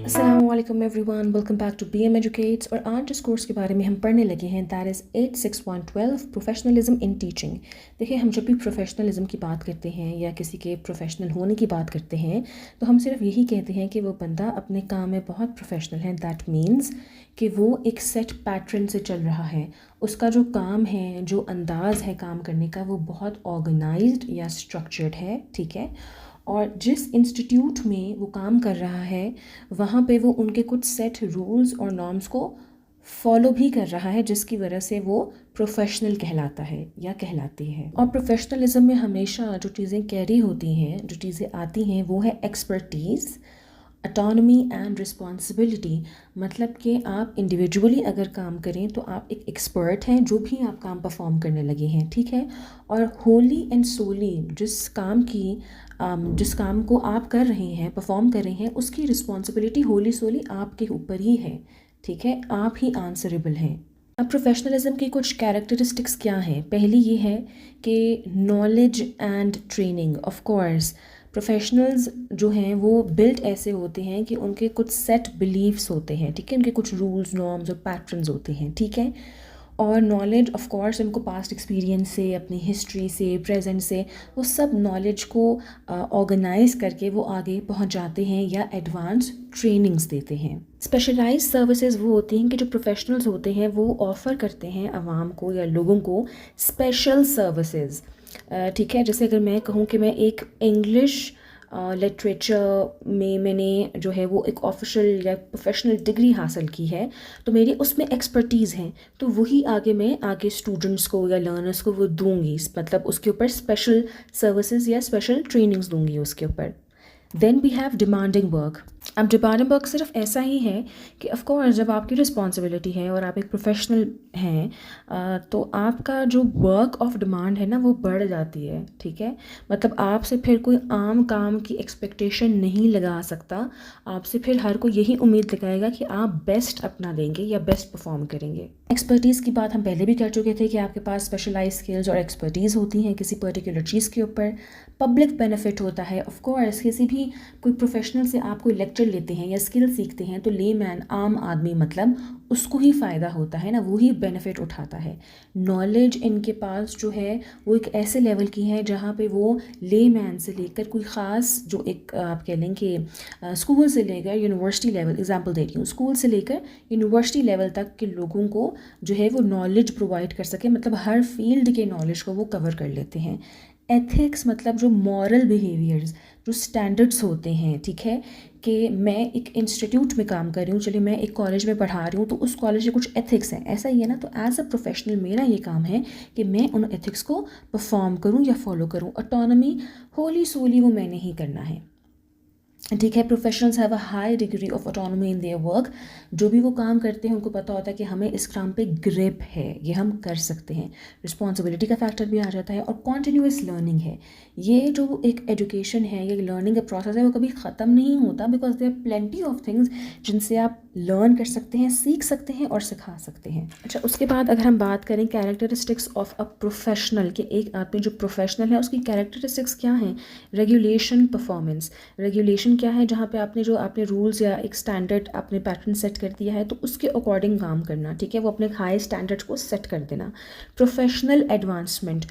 अस्सलाम वालेकुम everyone, welcome back to BM educates. और आज जिस कोर्स के बारे में हम पढ़ने लगे हैं that is 86112 professionalism in teaching. देखिए, हम जब भी प्रोफेशनलिज्म की बात करते हैं या किसी के प्रोफेशनल होने की बात करते हैं तो हम सिर्फ यही कहते हैं कि वो बंदा अपने काम में बहुत प्रोफेशनल है। दैट मीन्स कि वो एक सेट पैटर्न से चल रहा है, उसका जो काम है, जो अंदाज़ है काम करने का, वो बहुत ऑर्गेनाइज्ड या स्ट्रक्चर्ड है। ठीक है, और जिस इंस्टीट्यूट में वो काम कर रहा है वहाँ पे वो उनके कुछ सेट रूल्स और नॉर्म्स को फॉलो भी कर रहा है, जिसकी वजह से वो प्रोफेशनल कहलाता है या कहलाती है। और प्रोफेशनलिज्म में हमेशा जो चीज़ें कैरी होती हैं, जो चीज़ें आती हैं, वो है एक्सपर्टीज़, अटोनमी एंड रिस्पॉन्सिबिलिटी। मतलब कि आप इंडिविजुअली अगर काम करें तो आप एक एक्सपर्ट हैं जो भी आप काम परफॉर्म करने लगे हैं। ठीक है, और होली एंड सोली जिस काम को आप कर रहे हैं, परफॉर्म कर रहे हैं, उसकी रिस्पॉन्सिबिलिटी होली सोली आपके ऊपर ही है। ठीक है, आप ही आंसरेबल हैं। अब प्रोफेशनलिज्म की कुछ कैरेक्टरिस्टिक्स क्या हैं? पहली ये है कि knowledge and training. Of course professionals जो हैं वो बिल्ट ऐसे होते हैं कि उनके कुछ सेट बिलीव्स होते हैं। ठीक है, उनके कुछ रूल्स, नॉर्म्स और पैटर्न्स होते हैं। ठीक है, और नॉलेज ऑफ कोर्स उनको पास्ट एक्सपीरियंस से, अपनी हिस्ट्री से, प्रेजेंट से, वो सब नॉलेज को ऑर्गेनाइज करके वो आगे पहुंचाते हैं या एडवांस ट्रेनिंग्स देते हैं। स्पेशलाइज्ड सर्विसेज वो होती हैं कि जो प्रोफेशनल्स होते हैं वो ऑफ़र करते हैं आवाम को या लोगों को स्पेशल सर्विसेज। ठीक है, जैसे अगर मैं कहूँ कि मैं एक इंग्लिश लिटरेचर में मैंने जो है वो एक ऑफिशियल या प्रोफेशनल डिग्री हासिल की है, तो मेरी उसमें एक्सपर्टीज़ हैं, तो वही मैं आगे स्टूडेंट्स को या लर्नर्स को वो दूंगी, मतलब उसके ऊपर स्पेशल सर्विसेज या स्पेशल ट्रेनिंग्स दूंगी उसके ऊपर। Then we have demanding work. अब डिमांडिंग वर्क सिर्फ ऐसा ही है कि ऑफ कोर्स जब आपकी रिस्पॉन्सिबिलिटी है और आप एक प्रोफेशनल हैं तो आपका जो वर्क ऑफ डिमांड है ना वो बढ़ जाती है। ठीक है, मतलब आपसे फिर कोई आम काम की एक्सपेक्टेशन नहीं लगा सकता, आपसे फिर हर कोई यही उम्मीद लगाएगा कि आप बेस्ट अपना देंगे या बेस्ट परफॉर्म करेंगे। एक्सपर्टीज़ की बात हम पहले भी कर चुके थे कि आपके पास स्पेशलाइज स्किल्स और एक्सपर्टीज़ होती हैं किसी पर्टिकुलर चीज़ के ऊपर। पब्लिक बेनिफिट होता है, ऑफ कोर्स किसी भी कोई प्रोफेशनल से आप कोई लेक्चर लेते हैं या स्किल सीखते हैं तो लेमैन, आम आदमी, मतलब उसको ही फ़ायदा होता है ना, वो ही बेनिफिट उठाता है। नॉलेज इनके पास जो है वो एक ऐसे लेवल की है जहाँ पे वो लेमैन से लेकर कोई ख़ास जो एक आप कह लें कि स्कूल से लेकर यूनिवर्सिटी लेवल, एग्जांपल दे रही हूँ, स्कूल से लेकर यूनिवर्सिटी लेवल तक के लोगों को जो है वो नॉलेज प्रोवाइड कर सके, मतलब हर फील्ड के नॉलेज को वो कवर कर लेते हैं। एथिक्स मतलब जो मॉरल बिहेवियर्स, जो स्टैंडर्ड्स होते हैं। ठीक है, कि मैं एक इंस्टीट्यूट में काम कर रही हूँ, चलिए मैं एक कॉलेज में पढ़ा रही हूँ तो उस कॉलेज के कुछ एथिक्स हैं, ऐसा ही है ना। तो एज अ प्रोफेशनल मेरा ये काम है कि मैं उन एथिक्स को परफॉर्म करूँ या फॉलो करूँ। ऑटोनॉमी, होली सोली वो मैंने ही करना है। ठीक है, professionals have a high degree of autonomy in their work. जो भी वो काम करते हैं उनको पता होता है कि हमें इस काम पे ग्रिप है, ये हम कर सकते हैं। रिस्पॉन्सिबिलिटी का फैक्टर भी आ जाता है और कॉन्टीन्यूअस लर्निंग है। ये जो एक एजुकेशन है, ये लर्निंग का प्रोसेस है, वो कभी ख़त्म नहीं होता, because there are plenty of things जिनसे आप लर्न कर सकते हैं, सीख सकते हैं और सिखा सकते हैं। अच्छा, उसके बाद अगर हम बात करें कैरेक्टरिस्टिक्स ऑफ अ प्रोफेशनल, कि एक आदमी जो प्रोफेशनल है उसकी कैरेक्टरिस्टिक्स क्या हैं? Regulation, performance. रेगुलेशन क्या है? जहाँ पे आपने रूल्स या एक स्टैंडर्ड आपने पैटर्न सेट कर दिया है तो उसके अकॉर्डिंग काम करना। ठीक है, वो अपने हाई स्टैंडर्ड्स को सेट कर देना। प्रोफेशनल एडवांसमेंट,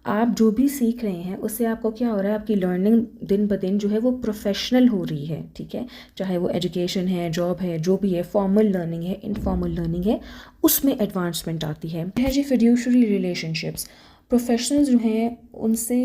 आप जो भी सीख रहे हैं उससे आपको क्या हो रहा है, आपकी लर्निंग दिन ब दिन जो है वो प्रोफेशनल हो रही है। ठीक है, चाहे वो एजुकेशन है, जॉब है, जो भी है, फॉर्मल लर्निंग है, इनफॉर्मल लर्निंग है, उसमें एडवांसमेंट आती है जी। फिड्यूशरी रिलेशनशिप्स, प्रोफेशनल्स जो हैं उनसे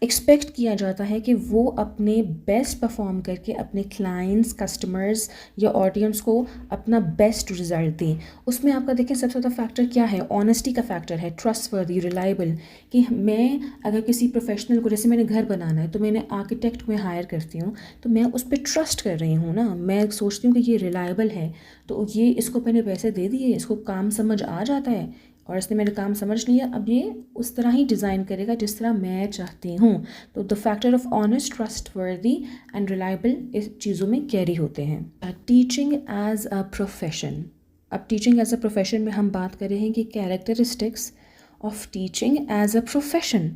एक्सपेक्ट किया जाता है कि वो अपने बेस्ट परफॉर्म करके अपने क्लाइंट्स, कस्टमर्स या ऑडियंस को अपना बेस्ट रिजल्ट दें। उसमें आपका देखें सबसे ज़्यादा फैक्टर क्या है? ऑनेस्टी का फैक्टर है, ट्रस्टवर्दी, रिलायबल। कि मैं अगर किसी प्रोफेशनल को, जैसे मैंने घर बनाना है तो मैंने आर्किटेक्ट में हायर करती हूँ तो मैं उस पर ट्रस्ट कर रही हूँ ना, मैं सोचती हूँ कि ये रिलायबल है, तो ये इसको मैंने पैसे दे दिए, इसको काम समझ आ जाता है और इसने मेरा काम समझ लिया, अब ये उस तरह ही डिज़ाइन करेगा जिस तरह मैं चाहती हूँ। तो the factor of honest, trustworthy and reliable इस चीज़ों में कैरी होते हैं। Teaching as a profession. अब टीचिंग एज अ प्रोफेशन में हम बात कर रहे हैं कि characteristics of teaching as a profession.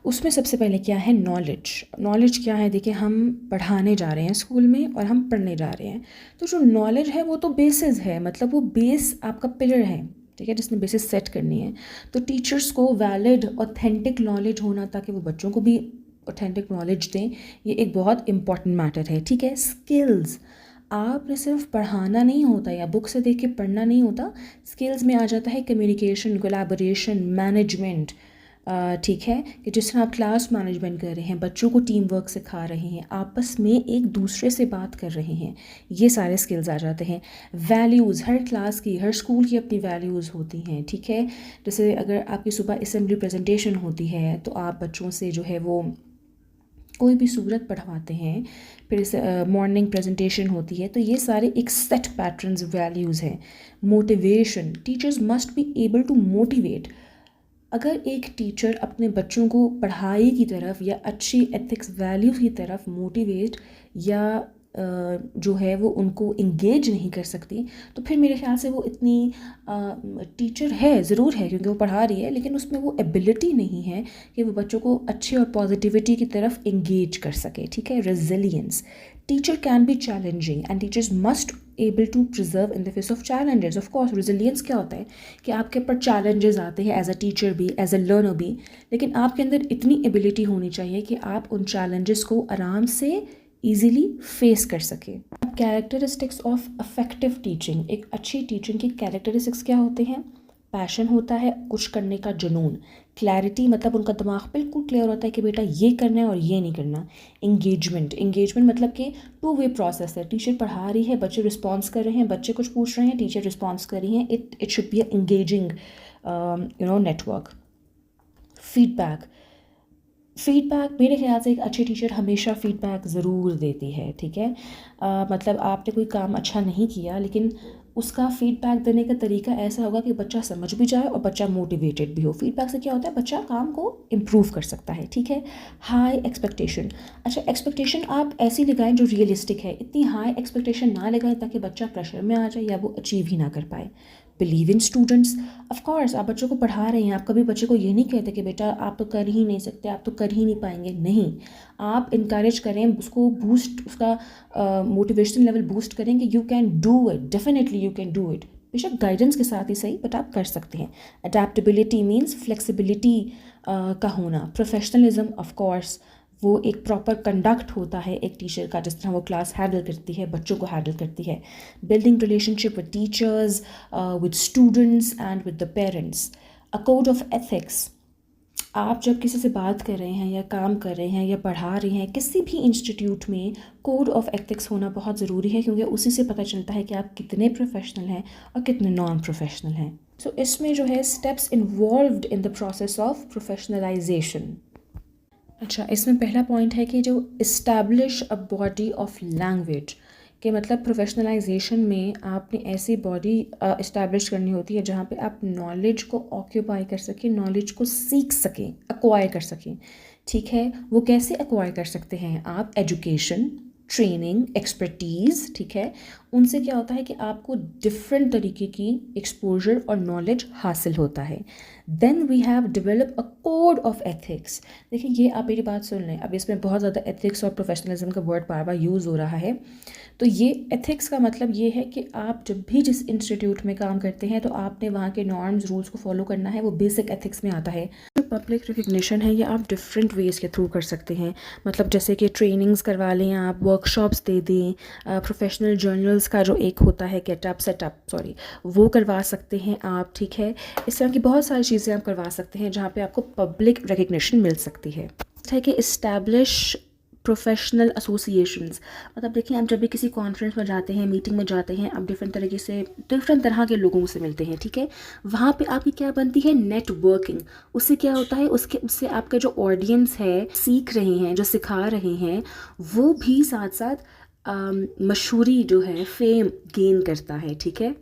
उसमें सबसे पहले क्या है, नॉलेज। नॉलेज क्या है, देखिए हम पढ़ाने जा रहे हैं स्कूल में और हम पढ़ने जा रहे हैं, तो जो नॉलेज है वो तो बेसिस है, मतलब वो बेस आपका पिलर है, ठीक है, जिसने बेसिस सेट करनी है। तो टीचर्स को वैलिड ऑथेंटिक नॉलेज होना, ताकि वो बच्चों को भी ऑथेंटिक नॉलेज दें, ये एक बहुत इंपॉर्टेंट मैटर है, ठीक है। स्किल्स, आपने सिर्फ पढ़ाना नहीं होता या बुक से देख के पढ़ना नहीं होता, स्किल्स में आ जाता है कम्युनिकेशन, कोलैबोरेशन, मैनेजमेंट, ठीक है, कि जिस तरह आप क्लास मैनेजमेंट कर रहे हैं, बच्चों को टीम वर्क सिखा रहे हैं, आपस में एक दूसरे से बात कर रहे हैं, ये सारे स्किल्स आ जाते हैं। वैल्यूज़, हर क्लास की, हर स्कूल की अपनी वैल्यूज़ होती हैं, ठीक है। जैसे अगर आपकी सुबह असेंबली प्रेजेंटेशन होती है तो आप बच्चों से जो है वो कोई भी सूरत पढ़वाते हैं, फिर मॉर्निंग प्रेजेंटेशन होती है, तो ये सारे एक सेट पैटर्न्स वैल्यूज़ हैं। Motivation, teachers must be able to motivate. अगर एक टीचर अपने बच्चों को पढ़ाई की तरफ या अच्छी एथिक्स वैल्यूज़ की तरफ मोटिवेट या जो है वो उनको इंगेज नहीं कर सकती, तो फिर मेरे ख्याल से वो इतनी टीचर है, ज़रूर है क्योंकि वो पढ़ा रही है, लेकिन उसमें वो एबिलिटी नहीं है कि वो बच्चों को अच्छे और पॉजिटिविटी की तरफ इंगेज कर सके, ठीक है। Resilience, teacher can be challenging and teachers must able to preserve in the face of challenges. Of course resilience क्या होता है कि आपके ऊपर चैलेंजेस आते हैं एज अ टीचर भी, एज अ लर्नर भी, लेकिन आपके अंदर इतनी एबिलिटी होनी चाहिए कि आप उन चैलेंजेस को आराम से ईजीली फेस कर सके। कैरेक्टरिस्टिक्स ऑफ अफेक्टिव टीचिंग, एक अच्छी टीचिंग की कैरेक्टरिस्टिक्स क्या होते हैं? पैशन होता है, कुछ करने का जुनून। क्लैरिटी, मतलब उनका दिमाग बिल्कुल क्लियर होता है कि बेटा ये करना है और ये नहीं करना। इंगेजमेंट, इंगेजमेंट मतलब कि टू वे प्रोसेस है, टीचर पढ़ा रही है, बच्चे रिस्पॉन्स कर रहे हैं, बच्चे कुछ पूछ रहे हैं, टीचर रिस्पॉन्स कर रही हैं, it should be a engaging network. Feedback, feedback मेरे ख्याल से एक अच्छी टीचर हमेशा फ़ीडबैक ज़रूर देती है, ठीक है। मतलब आपने कोई काम अच्छा नहीं किया, लेकिन उसका फ़ीडबैक देने का तरीका ऐसा होगा कि बच्चा समझ भी जाए और बच्चा मोटिवेटेड भी हो। फ़ीडबैक से क्या होता है, बच्चा काम को इम्प्रूव कर सकता है, ठीक है। हाई एक्सपेक्टेशन, अच्छा एक्सपेक्टेशन आप ऐसी लगाएं जो रियलिस्टिक है, इतनी हाई एक्सपेक्टेशन ना लगाएं ताकि बच्चा प्रेशर में आ जाए या वो अचीव ही ना कर पाए। Believe in students, of course आप बच्चों को पढ़ा रहे हैं, आप कभी बच्चे को ये नहीं कहते कि बेटा आप तो कर ही नहीं सकते, आप तो कर ही नहीं पाएंगे, नहीं, आप इनकरेज करें उसको, बूस्ट उसका मोटिवेशन लेवल बूस्ट करें कि you can do it, definitely you can do it, बेशक गाइडेंस के साथ ही सही, बट आप कर सकते हैं। अडेप्टेबिलिटी मीन्स फ्लेक्सिबिलिटी का होना। प्रोफेशनलिज्म, ऑफ कोर्स वो एक प्रॉपर कंडक्ट होता है एक टीचर का, जिस तरह वो क्लास हैंडल करती है, बच्चों को हैंडल करती है। Building relationship with teachers, with students and with the parents. A code of ethics, आप जब किसी से बात कर रहे हैं या काम कर रहे हैं या पढ़ा रहे हैं, किसी भी इंस्टीट्यूट में कोड ऑफ एथिक्स होना बहुत ज़रूरी है, क्योंकि उसी से पता चलता है कि आप कितने प्रोफेशनल हैं और कितने नॉन प्रोफेशनल हैं। सो इसमें जो है steps involved in the process of professionalisation. अच्छा, इसमें पहला पॉइंट है कि जो establish a body of language, के मतलब प्रोफेशनलाइजेशन में आपने ऐसी बॉडी इस्टेब्लिश करनी होती है जहाँ पे आप नॉलेज को ऑक्यूपाई कर सकें, नॉलेज को सीख सकें, एक्वायर कर सकें, ठीक है। वो कैसे एक्वायर कर सकते हैं आप? एजुकेशन, ट्रेनिंग, एक्सपर्टीज़, ठीक है। उनसे क्या होता है कि आपको डिफरेंट तरीके की एक्सपोजर और नॉलेज हासिल होता है। Then we have develop a code of ethics. देखिए ये आप मेरी बात सुन लें, अब इसमें बहुत ज़्यादा एथिक्स और प्रोफेशनलिज्म का वर्ड बार बार यूज़ हो रहा है। तो ये एथिक्स का मतलब ये है कि आप जब भी जिस इंस्टीट्यूट में काम करते हैं तो आपने वहाँ के नॉर्म्स, रूल्स को फॉलो करना है, वो बेसिक एथिक्स में आता है। जो पब्लिक रिकग्निशन है ये आप डिफरेंट वेज़ के थ्रू कर सकते हैं, मतलब जैसे कि ट्रेनिंग्स करवा लें आप, वर्कशॉप्स दे दें, प्रोफेशनल जर्नल्स का जो एक होता है वो करवा सकते हैं आप, ठीक है। इस तरह की बहुत सारी चीज़ें आप करवा सकते हैं जहाँ पे आपको पब्लिक रिकग्निशन मिल सकती है कि इस्टेब्लिश प्रोफेशनल एसोसिएशंस, मतलब देखिए आप जब भी किसी कॉन्फ्रेंस में जाते हैं, मीटिंग में जाते हैं, आप डिफरेंट तरह के लोगों से मिलते हैं, ठीक है। वहाँ पे आपकी क्या बनती है? नेटवर्किंग। उससे क्या होता है, उससे आपका जो ऑडियंस है, सीख रहे हैं, जो सिखा रहे हैं, वो भी साथ साथ मशहूरी जो है, फेम गेन करता है, ठीक है।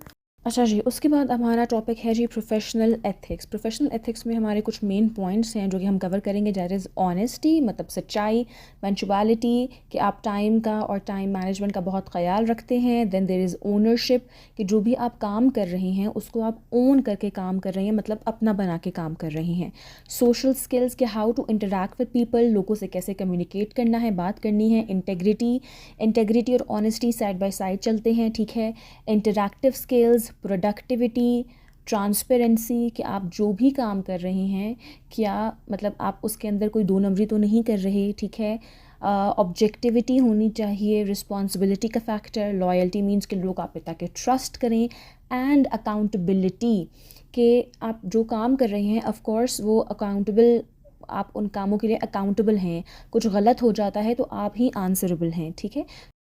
अच्छा जी, उसके बाद हमारा टॉपिक है जी प्रोफेशनल एथिक्स। प्रोफेशनल एथिक्स में हमारे कुछ मेन पॉइंट्स हैं जो कि हम कवर करेंगे। दैट इज़ ऑनेस्टी, मतलब सच्चाई, पंक्चुअलिटी, कि आप टाइम का और टाइम मैनेजमेंट का बहुत ख्याल रखते हैं। देन देयर इज़ ओनरशिप, कि जो भी आप काम कर रहे हैं उसको आप ओन करके काम कर रहे हैं, मतलब अपना बना के काम कर रहे हैं। सोशल स्किल्स, कि how to interact with people, लोगों से कैसे कम्युनिकेट करना है, बात करनी है। इंटेग्रिटी, इंटेग्रिटी और ऑनेस्टी साइड बाय साइड चलते हैं, ठीक है। इंटरैक्टिव स्किल्स, प्रोडक्टिविटी, ट्रांसपेरेंसी, कि आप जो भी काम कर रहे हैं क्या मतलब आप उसके अंदर कोई दो नंबरी तो नहीं कर रहे, ठीक है। ऑब्जेक्टिविटी होनी चाहिए, रिस्पॉन्सिबिलिटी का फैक्टर, लॉयल्टी मीन्स कि लोग आप पे ताकि ट्रस्ट करें, एंड अकाउंटेबिलिटी, कि आप जो काम कर रहे हैं ऑफ कोर्स वो अकाउंटेबल, आप उन कामों के लिए अकाउंटेबल हैं। कुछ गलत हो जाता है तो आप ही आंसरेबल हैं, ठीक है।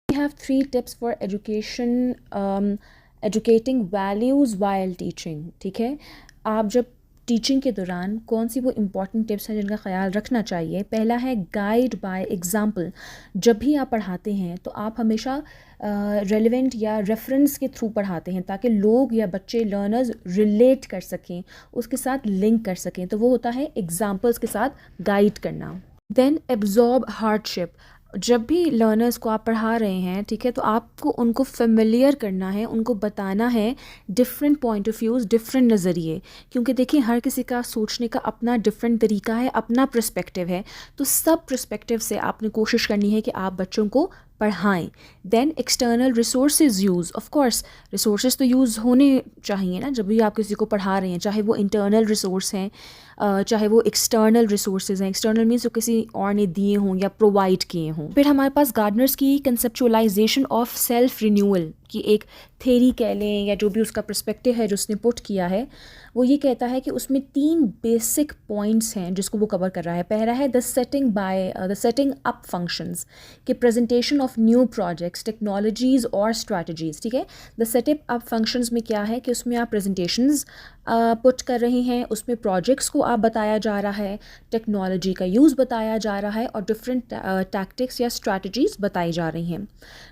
We have 3 tips for education, educating values while teaching, ठीक है। आप जब टीचिंग के दौरान कौन सी वो इम्पॉर्टेंट टिप्स हैं जिनका ख्याल रखना चाहिए। पहला है गाइड बाय एग्जाम्पल। जब भी आप पढ़ाते हैं तो आप हमेशा रेलेवेंट या रेफरेंस के थ्रू पढ़ाते हैं ताकि लोग या बच्चे लर्नर्स रिलेट कर सकें, उसके साथ लिंक कर सकें। तो वो होता है एग्जाम्पल्स के साथ गाइड करना। Then absorb hardship. जब भी लर्नर्स को आप पढ़ा रहे हैं, ठीक है, तो आपको उनको फेमिलियर करना है, उनको बताना है different point of views, different नज़रिए, क्योंकि देखिए हर किसी का सोचने का अपना डिफरेंट तरीका है, अपना पर्सपेक्टिव है। तो सब पर्सपेक्टिव से आपने कोशिश करनी है कि आप बच्चों को पढ़ाएं। Then external resources use, of course resources तो यूज़ होने चाहिए ना जब भी आप किसी को पढ़ा रहे हैं, चाहे वो इंटरनल रिसोर्स हैं चाहे वो एक्सटर्नल रिसोर्सेज हैं। एक्सटर्नल मीन्स जो किसी और ने दिए हों या प्रोवाइड किए हों। फिर हमारे पास गार्डनर्स की कंसेप्चुअलाइजेशन ऑफ सेल्फ रिन्यूअल की एक थेरी कह लें, या जो भी उसका पर्सपेक्टिव है जो उसने पुट किया है, वो ये कहता है कि उसमें 3 बेसिक पॉइंट्स हैं जिसको वो कवर कर रहा है। पहला है द सेटिंग अप फंक्शंस, कि presentation of new projects, technologies और स्ट्रैटेजीज़, ठीक है। द सेटअप अप फंक्शंस में क्या है कि उसमें आप प्रेजेंटेशंस पुट कर रहे हैं, उसमें प्रोजेक्ट्स को आप बताया जा रहा है, टेक्नोलॉजी का यूज़ बताया जा रहा है और डिफरेंट टैक्टिक्स या स्ट्रैटेजीज़ बताई जा रही हैं।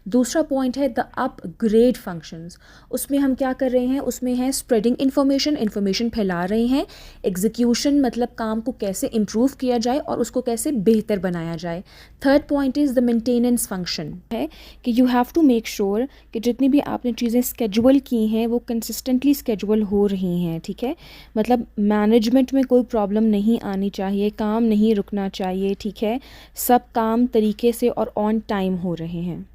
दूसरा पॉइंट है द अपग्रेड फंक्शंस। उसमें हम क्या कर रहे हैं, उसमें है स्प्रेडिंग इन्फॉर्मेशन फैला रहे हैं। एग्जीक्यूशन, मतलब काम को कैसे इम्प्रूव किया जाए और उसको कैसे बेहतर बनाया जाए। Third point is the maintenance function, है कि you have to make sure कि जितनी भी आपने चीज़ें स्केजुअल की हैं वो कंसिस्टेंटली स्केजुअल हो रही हैं, ठीक है। मतलब मैनेजमेंट में कोई प्रॉब्लम नहीं आनी चाहिए, काम नहीं रुकना चाहिए, ठीक है। सब काम तरीके से और ऑन टाइम हो रहे हैं।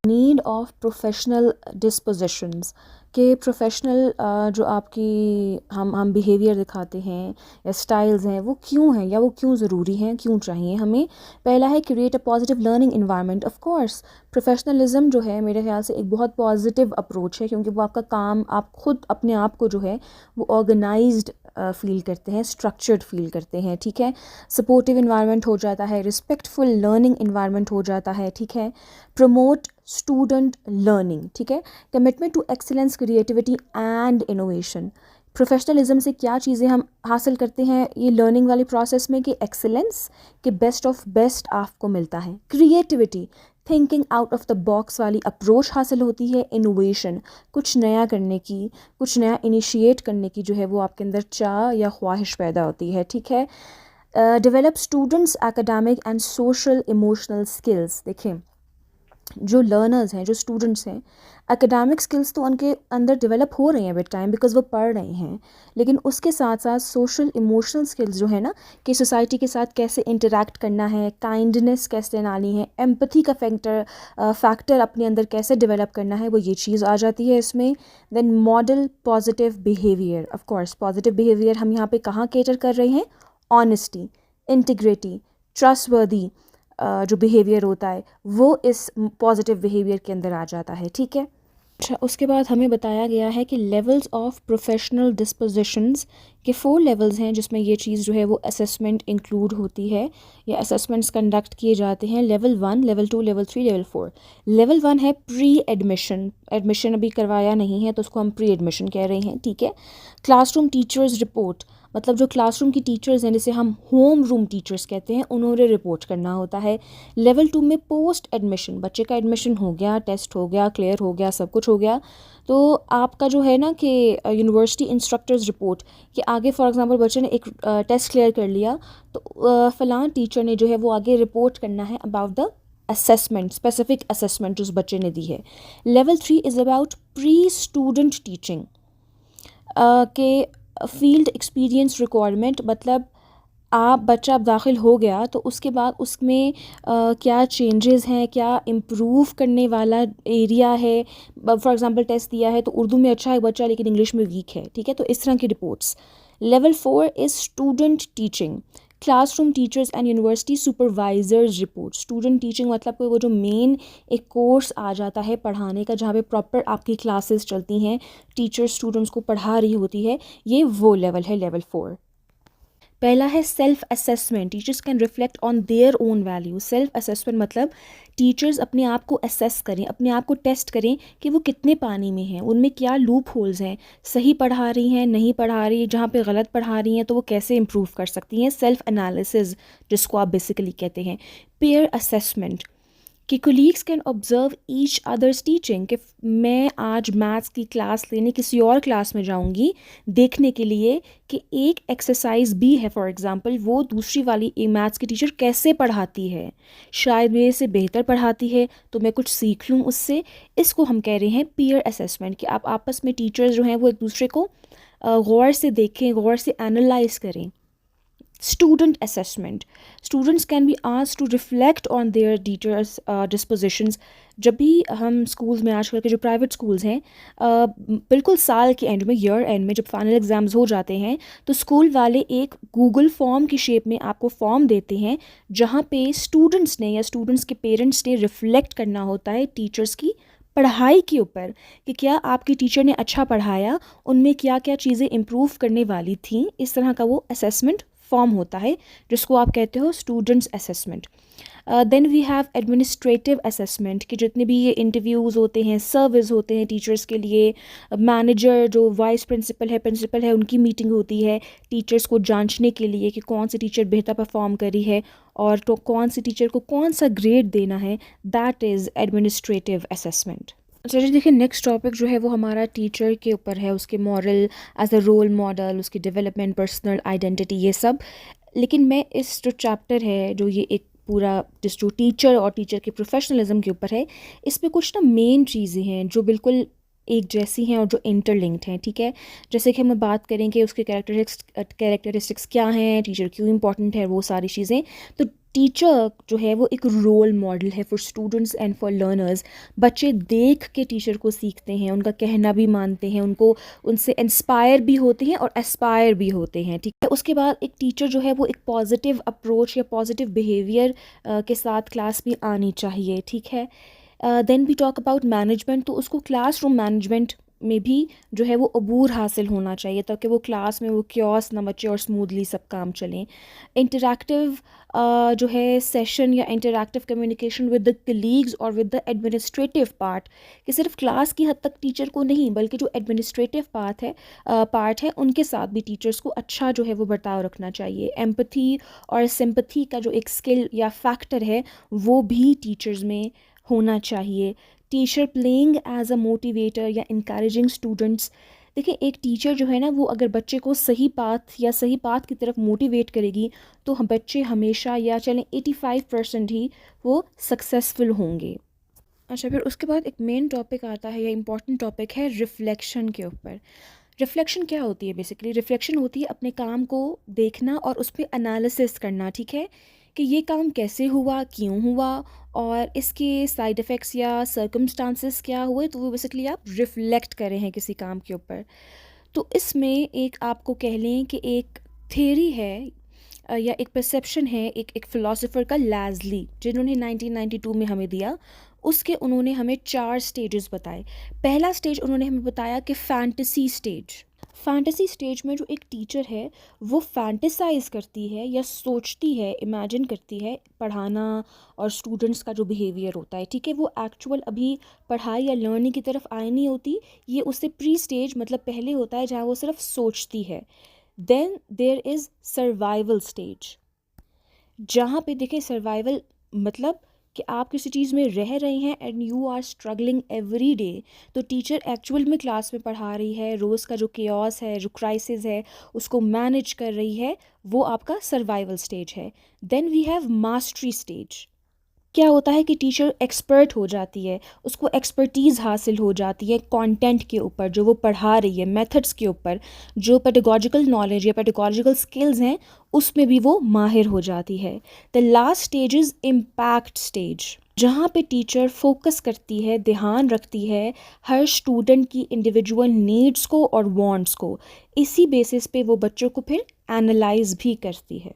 नीड ऑफ प्रोफेशनल डिस्पोजिशंस, के प्रोफेशनल जो आपकी हम बिहेवियर दिखाते हैं या स्टाइल्स हैं वो क्यों हैं या वो क्यों ज़रूरी हैं, क्यों चाहिए हमें। पहला है create a positive learning environment. Of course professionalism जो है मेरे ख्याल से एक बहुत पॉजिटिव अप्रोच है, क्योंकि वो आपका काम, आप खुद अपने आप को जो है वो ऑर्गेनाइज्ड फील करते हैं, स्ट्रक्चर्ड फील करते हैं, ठीक है। सपोर्टिव इन्वायरमेंट हो जाता है, रिस्पेक्टफुल लर्निंग इन्वायरमेंट हो जाता है, ठीक है। प्रमोट स्टूडेंट लर्निंग, ठीक है। Commitment to excellence, creativity and innovation. Professionalism से क्या चीज़ें हम हासिल करते हैं ये लर्निंग वाले प्रोसेस में, कि एक्सीलेंस, कि बेस्ट ऑफ बेस्ट आपको मिलता है। Creativity, thinking out of the box वाली अप्रोच हासिल होती है। इनोवेशन, कुछ नया करने की, कुछ नया इनिशिएट करने की जो है वो आपके अंदर चाह या ख्वाहिश पैदा होती है, ठीक है। Develop students academic and social emotional skills. देखें जो लर्नर्स हैं, जो स्टूडेंट्स हैं, एकेडमिक स्किल्स तो उनके अंदर डेवलप हो रही हैं विद टाइम बिकॉज वो पढ़ रहे हैं, लेकिन उसके साथ साथ सोशल इमोशनल स्किल्स जो है ना, कि सोसाइटी के साथ कैसे इंटरेक्ट करना है, काइंडनेस कैसे लानी है, एम्पैथी का फैक्टर अपने अंदर कैसे डेवलप करना है, वो ये चीज़ आ जाती है इसमें। Then model positive behaviour. Of course positive behaviour हम यहाँ पे कहाँ केटर कर रहे हैं, ऑनेस्टी, इंटीग्रिटी, ट्रस्टवर्दी जो बिहेवियर होता है वो इस पॉजिटिव बिहेवियर के अंदर आ जाता है, ठीक है। अच्छा, उसके बाद हमें बताया गया है कि लेवल्स ऑफ प्रोफेशनल डिस्पोजिशंस के 4 लेवल्स हैं जिसमें ये चीज़ जो है वो असेसमेंट इंक्लूड होती है या असेसमेंट्स कंडक्ट किए जाते हैं। Level 1, level 2, level 3, level 4। Level 1 है प्री एडमिशन, एडमिशन अभी करवाया नहीं है तो उसको हम प्री एडमिशन कह रहे हैं, ठीक है। क्लासरूम टीचर्स रिपोर्ट, मतलब जो क्लासरूम की टीचर्स हैं, जिसे हम होम रूम टीचर्स कहते हैं, उन्होंने रिपोर्ट करना होता है। लेवल 2 में पोस्ट एडमिशन, बच्चे का एडमिशन हो गया, टेस्ट हो गया, क्लियर हो गया, सब कुछ हो गया, तो आपका जो है ना कि यूनिवर्सिटी इंस्ट्रक्टर्स रिपोर्ट कि आगे फॉर एग्जांपल बच्चे ने एक टेस्ट क्लियर कर लिया, तो फ़लाँ टीचर ने जो है वो आगे रिपोर्ट करना है about the assessment, specific assessment जो उस बच्चे ने दी है। Level 3 is about pre student teaching के फील्ड एक्सपीरियंस रिक्वायरमेंट, मतलब आप बच्चा अब दाखिल हो गया तो उसके बाद उसमें क्या चेंजेस हैं, क्या इम्प्रूव करने वाला एरिया है। फॉर एग्जांपल टेस्ट दिया है तो उर्दू में अच्छा है बच्चा लेकिन इंग्लिश में वीक है, ठीक है, तो इस तरह की reports. Level 4 is student teaching, classroom teachers and university supervisors report. Student teaching मतलब कोई वो जो मेन एक कोर्स आ जाता है पढ़ाने का, जहाँ पे प्रॉपर आपकी क्लासेस चलती हैं, टीचर स्टूडेंट्स को पढ़ा रही होती है, ये वो लेवल है, लेवल 4। पहला है self assessment, teachers can reflect on their own value. Self assessment मतलब टीचर्स अपने आप को असेस करें, अपने आप को टेस्ट करें कि वो कितने पानी में हैं, उनमें क्या लूप होल्स हैं, सही पढ़ा रही हैं, नहीं पढ़ा रही, जहाँ पे गलत पढ़ा रही हैं तो वो कैसे इम्प्रूव कर सकती हैं। सेल्फ एनालिसिस जिसको आप बेसिकली कहते हैं। पेयर असेसमेंट कि colleagues can observe each others teaching, कि मैं आज मैथ्स की क्लास लेने किसी और क्लास में जाऊंगी देखने के लिए कि एक एक्सरसाइज भी है, फॉर एग्जांपल वो दूसरी वाली मैथ्स की टीचर कैसे पढ़ाती है, शायद मेरे से बेहतर पढ़ाती है तो मैं कुछ सीख लूँ उससे। इसको हम कह रहे हैं पीयर असेसमेंट, कि आप आपस में टीचर्स जो हैं वो एक दूसरे को गौर से देखें, गौर से एनालाइज करें। Student assessment, students can be asked to reflect on their teachers dispositions। जब भी हम स्कूल्स में, आजकल के जो प्राइवेट स्कूल्स हैं, बिल्कुल साल के एंड में, ईयर एंड में जब फाइनल एग्ज़ाम्स हो जाते हैं तो स्कूल वाले एक गूगल फॉर्म की शेप में आपको फॉर्म देते हैं, जहाँ पे स्टूडेंट्स ने या स्टूडेंट्स के पेरेंट्स ने रिफ्लेक्ट करना होता है टीचर्स की पढ़ाई के ऊपर, कि क्या आपकी टीचर ने अच्छा पढ़ाया, उनमें क्या क्या चीज़ें इम्प्रूव करने वाली थी। इस तरह का वो असेसमेंट फॉर्म होता है जिसको आप कहते हो students assessment. Then we have administrative assessment, कि जितने भी ये इंटरव्यूज़ होते हैं, सर्विस होते हैं टीचर्स के लिए, मैनेजर जो वाइस प्रिंसिपल है, प्रिंसिपल है, उनकी मीटिंग होती है टीचर्स को जांचने के लिए कि कौन सी टीचर बेहतर परफॉर्म करी है और तो कौन सी टीचर को कौन सा ग्रेड देना है। That is administrative assessment. चलिए देखिए, नेक्स्ट टॉपिक जो है वो हमारा टीचर के ऊपर है, उसके moral as a role model, उसकी डेवलपमेंट, पर्सनल आइडेंटिटी, ये सब। लेकिन मैं इस जो चैप्टर है, जो ये एक पूरा जिस जो टीचर और टीचर के प्रोफेशनलिज्म के ऊपर है, इस पे कुछ ना मेन चीज़ें हैं जो बिल्कुल एक जैसी हैं और जो इंटरलिंक्ड हैं, ठीक है। जैसे कि हम बात करें कि उसके कैरेक्टरिस्टिक्स क्या हैं, टीचर क्यों इंपॉर्टेंट है, वो सारी चीज़ें। तो टीचर जो है वो एक रोल मॉडल है for students and for learners. बच्चे देख के टीचर को सीखते हैं, उनका कहना भी मानते हैं, उनको उनसे इंस्पायर भी होते हैं और एस्पायर भी होते हैं, ठीक है। उसके बाद एक टीचर जो है वो एक पॉजिटिव अप्रोच या पॉजिटिव बिहेवियर के साथ क्लास में आनी चाहिए, ठीक है। Then we talk about management, तो उसको क्लासरूम मैनेजमेंट में भी जो है वो अबूर हासिल होना चाहिए ताकि वो क्लास में वो क्योस ना बचे और स्मूथली सब काम चलें। इंटरैक्टिव जो है सेशन या interactive communication with the colleagues और विद द एडमिनिस्ट्रेटिव पार्ट, कि सिर्फ क्लास की हद तक टीचर को नहीं बल्कि जो एडमिनिस्ट्रेटिव पार्ट है उनके साथ भी टीचर्स को अच्छा जो है वो बर्ताव रखना चाहिए। एम्पथी और सिंपथी का जो एक स्किल या फैक्टर है वो भी टीचर्स में होना चाहिए। Teacher playing as a motivator या इंकरेजिंग स्टूडेंट्स, देखिए एक टीचर जो है ना वो अगर बच्चे को सही पाथ की तरफ मोटिवेट करेगी तो हम बच्चे हमेशा, या चलें 85% ही वो सक्सेसफुल होंगे। अच्छा, फिर उसके बाद एक मेन टॉपिक आता है या इम्पॉर्टेंट टॉपिक है रिफ्लेक्शन के ऊपर। रिफ्लेक्शन क्या होती है? बेसिकली रिफ्लेक्शन होती है अपने काम को देखना और उस पर एनालिसिस करना, ठीक है, कि ये काम कैसे हुआ, क्यों हुआ और इसके साइड इफ़ेक्ट्स या सर्कमस्टांसेस क्या हुए, तो वो बेसिकली आप रिफ्लेक्ट कर रहे हैं किसी काम के ऊपर। तो इसमें एक आपको कह लें कि एक थ्योरी है या एक परसेप्शन है, एक फ़िलासफ़र का, लैज़ली, जिन्होंने 1992 में हमें दिया। उसके उन्होंने हमें 4 स्टेजेस बताए। पहला स्टेज उन्होंने हमें बताया कि फैंटेसी स्टेज। फैंटेसी स्टेज में जो एक टीचर है वो फैंटेसाइज करती है या सोचती है, इमेजिन करती है पढ़ाना और स्टूडेंट्स का जो बिहेवियर होता है, ठीक है। वो एक्चुअल अभी पढ़ाई या लर्निंग की तरफ आई नहीं होती, ये उससे प्री स्टेज मतलब पहले होता है जहाँ वो सिर्फ सोचती है। Then there is survival stage, जहाँ पे देखें सर्वाइवल मतलब कि आप किसी चीज़ में रह रहे हैं and you are struggling every day. तो टीचर एक्चुअल में क्लास में पढ़ा रही है, रोज़ का जो केओस है, जो क्राइसिस है, उसको मैनेज कर रही है, वो आपका सर्वाइवल स्टेज है। Then we have mastery stage. क्या होता है कि टीचर एक्सपर्ट हो जाती है, उसको एक्सपर्टीज़ हासिल हो जाती है कंटेंट के ऊपर जो वो पढ़ा रही है, मेथड्स के ऊपर, जो पेडागोजिकल नॉलेज या पेडागोजिकल स्किल्स हैं उसमें भी वो माहिर हो जाती है। The last stage is impact stage, जहाँ पे टीचर फोकस करती है, ध्यान रखती है हर स्टूडेंट की इंडिविजुअल नीड्स को और वांट्स को। इसी बेसिस पे वो बच्चों को फिर एनालाइज भी करती है।